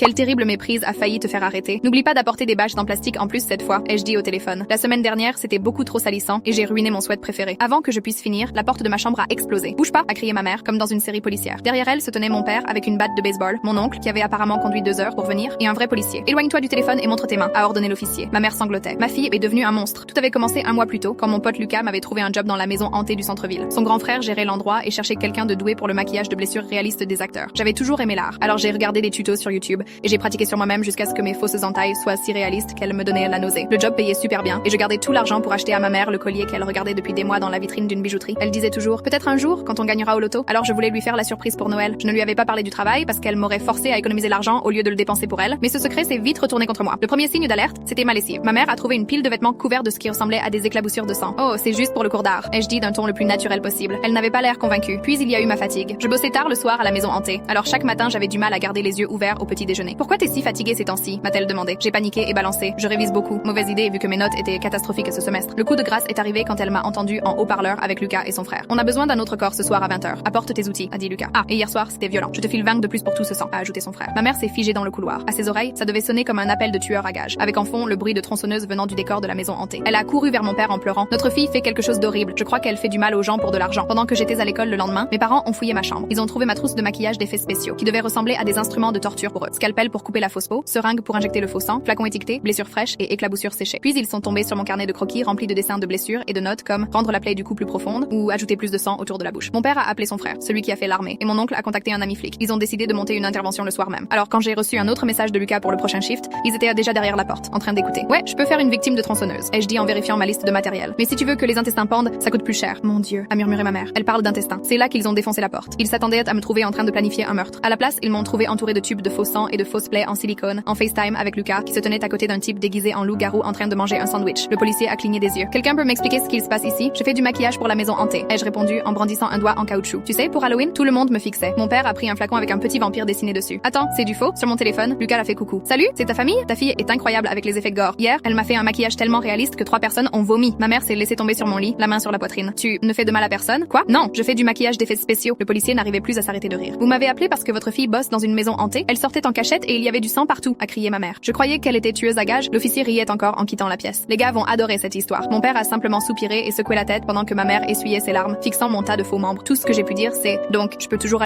Quelle terrible méprise a failli te faire arrêter. N'oublie pas d'apporter des bâches en plastique en plus cette fois, ai-je dit au téléphone. La semaine dernière, c'était beaucoup trop salissant et j'ai ruiné mon sweat préféré. Avant que je puisse finir, la porte de ma chambre a explosé. Bouge pas, a crié ma mère, comme dans une série policière. Derrière elle se tenait mon père avec une batte de baseball, mon oncle qui avait apparemment conduit 2 heures pour venir et un vrai policier. Éloigne-toi du téléphone et montre tes mains, a ordonné l'officier. Ma mère sanglotait. Ma fille est devenue un monstre. Tout avait commencé un mois plus tôt quand mon pote Lucas m'avait trouvé un job dans la maison hantée du centre-ville. Son grand frère gérait l'endroit et cherchait quelqu'un de doué pour le maquillage de blessures réalistes des acteurs. J'avais toujours aimé l'art, alors j'ai regardé des tutos sur YouTube et j'ai pratiqué sur moi-même jusqu'à ce que mes fausses entailles soient si réalistes qu'elles me donnaient la nausée. Le job payait super bien et je gardais tout l'argent pour acheter à ma mère le collier qu'elle regardait depuis des mois dans la vitrine d'une bijouterie. Elle disait toujours, peut-être un jour, quand on gagnera au loto. Alors je voulais lui faire la surprise pour Noël. Je ne lui avais pas parlé du travail parce qu'elle m'aurait forcé à économiser l'argent au lieu de le dépenser pour elle, mais ce secret s'est vite retourné contre moi. Le premier signe d'alerte, c'était ma lessive. Ma mère a trouvé une pile de vêtements couverts de ce qui ressemblait à des éclaboussures de sang. Oh, c'est juste pour le cours d'art, ai-je dit d'un ton le plus naturel possible. Elle n'avait pas l'air convaincue. Puis il y a eu ma fatigue. Je bossais tard le soir à la maison hantée. Alors chaque matin, j'avais du mal à garder les yeux ouverts au petit déjeuner. Pourquoi t'es si fatiguée ces temps-ci? M'a-t-elle demandé. J'ai paniqué et balancé. Je révise beaucoup. Mauvaise idée vu que mes notes étaient catastrophiques ce semestre. Le coup de grâce est arrivé quand elle m'a entendu en haut-parleur avec Lucas et son frère. On a besoin d'un autre corps ce soir à 20h. Apporte tes outils, a dit Lucas. Ah, et hier soir, c'était violent. Je te file 20 de plus pour tout ce sang, a ajouté son frère. Ma mère s'est figée dans le couloir. À ses oreilles, ça devait sonner comme un appel de tueur à gages, avec en fond le bruit de tronçonneuse venant du décor de la maison hantée. Elle a couru vers mon père en pleurant. Notre fille fait quelque chose d'horrible. Je crois qu'elle fait du mal aux gens pour de l'argent. Pendant que j'étais à l'école le lendemain, mes parents ont fouillé ma chambre. Ils ont trouvé ma trousse de maquillage d'effets spéciaux, qui devait ressembler à des instruments de torture pour eux. Scalpel pour couper la fausse peau, seringue pour injecter le faux sang, flacon étiqueté, blessures fraîches et éclaboussures séchées. Puis ils sont tombés sur mon carnet de croquis rempli de dessins de blessures et de notes comme rendre la plaie du cou plus profonde ou ajouter plus de sang autour de la bouche. Mon père a appelé son frère, celui qui a fait l'armée, et mon oncle a contacté un ami flic. Ils ont décidé de monter une intervention le soir même. Alors quand j'ai reçu un autre message de Lucas pour le prochain shift, ils étaient déjà derrière la porte, en train d'écouter. Ouais, je peux faire une victime de tronçonneuse, ai-je dit en vérifiant ma liste de matériel. Mais si tu veux que les intestins pendent, ça coûte plus cher. Mon Dieu, a murmuré ma mère. Elle parle d'intestins. C'est là qu'ils ont défoncé la porte. Ils s'attendaient à me trouver en train de planifier un meurtre. À la place, ils m'ont trouvé entouré de tubes de faux sang et de fausses plaies en silicone, en FaceTime avec Lucas, qui se tenait à côté d'un type déguisé en loup-garou en train de manger un sandwich. Le policier a cligné des yeux. Quelqu'un peut m'expliquer ce qu'il se passe ici? Je fais du maquillage pour la maison hantée, ai-je répondu en brandissant un doigt en caoutchouc. Tu sais, pour Halloween, tout le monde me fixait. Mon père a pris un flacon avec un petit vampire dessiné dessus. Attends, c'est du faux? Sur mon téléphone, Lucas a fait coucou. Salut, c'est ta famille? Ta fille est incroyable avec les effets gore. Hier, elle m'a fait un maquillage tellement réaliste que 3 personnes ont vomi. Ma mère s'est laissée tomber sur mon lit, la main sur la poitrine. Tu ne fais de mal à personne? Quoi? Non, je fais du maquillage d'effets spéciaux. Le policier n'arrivait plus à s'arrêter de rire. Vous m'avez appelé parce que votre fille bosse dans une maison hantée? Elle sortait en cachette et il y avait du sang partout, a crié ma mère. Je croyais qu'elle était tueuse à gages. L'officier riait encore en quittant la pièce. Les gars vont adorer cette histoire. Mon père a simplement soupiré et secoué la tête pendant que ma mère essuyait ses larmes, fixant mon tas de faux membres. Tout ce que j'ai pu dire, c'est donc je peux toujours